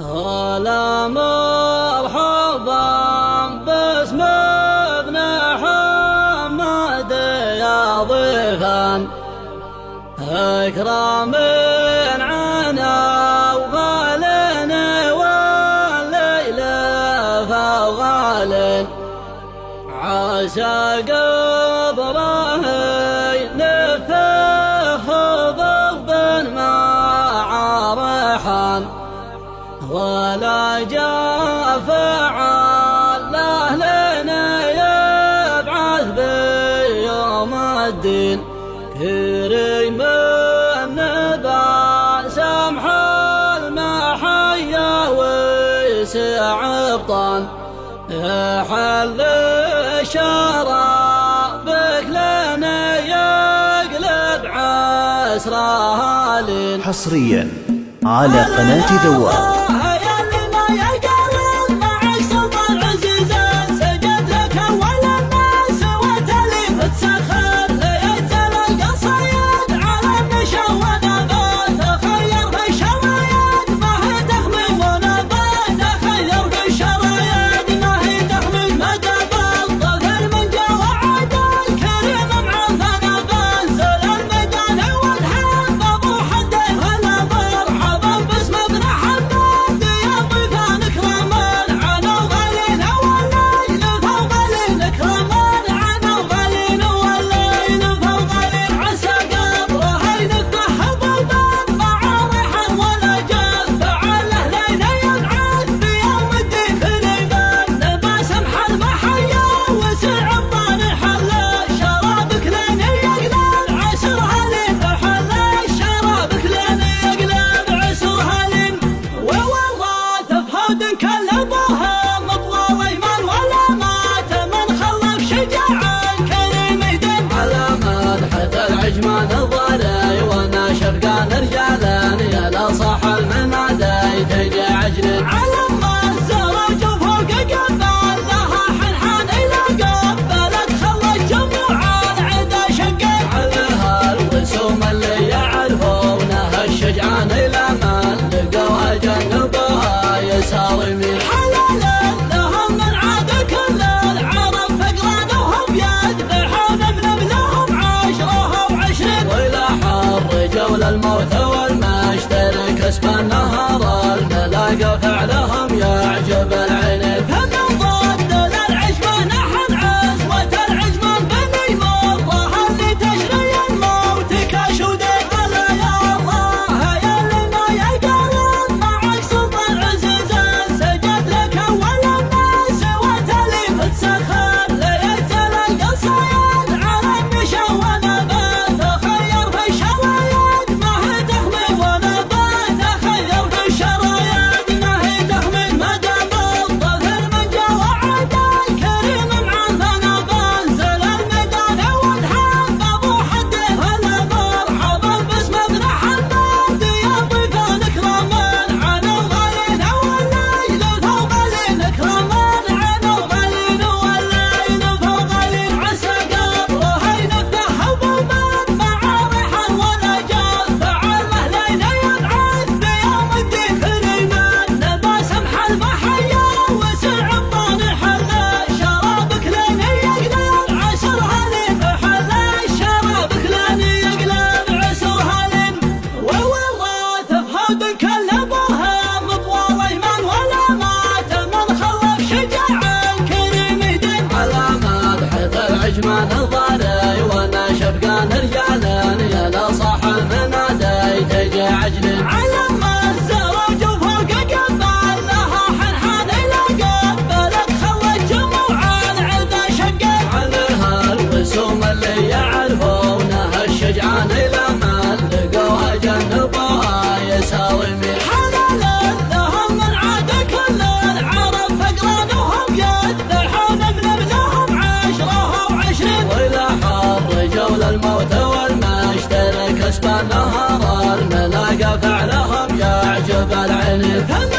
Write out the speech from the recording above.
هلا مرحبا باسم ابن حمد يا ضيفا أكرم عنا وغالٍ والليل فغال عسى قبره نفخ ضب مع ريحان ولا جاء فعال لنا يبعث بيوم الدين كريم النبع سمح المحيا ويسع ابطان حل الشراب بك لنا يقلب عسرها لين حصريا على قناة ذوق. نظري وانا شفقان رجالان يا لا صح المنادي تجي عجل على ما الزرج فوق قبل لها حنحان الى قبلت خلت جموع العدا شقين عليها الرسوم اللي يعرفونها الشجعان الى من لقوا جنبها يسار يمين حلال لهم من عاد كل العرب فقرانهم يذبحون بنبلهم عشره وعشرين رجول الموت والمشترك اسم النهر الملاقى فعلهم يعجب العين فمن ضد للعجمان نحن عزوة العجمان بني مرة اللي تشري الموت كشودين على يا الله يا لنا يا قرن معك سلطان عزيز سجد لك اول الناس وتلف تسخر ليتلقى الصياد على النشا ونبات خير في الشرايط ما نظري وانا شفقان رجالان يا لا صح المنادي تجي عجل على ما الزرج فوق قبل لها حنحان الى قبلت خلت جموع العدا شقين عليها الرسوم اللي يعرفونها الشجعان الى من لقوا جنبها يساوي يمين حلال لهم من عاد كل العرب فقرانهم يذبحون بنبلهم عشره رجول الموت والمشترك اسم النهر الملاقى فعلهم يعجب العين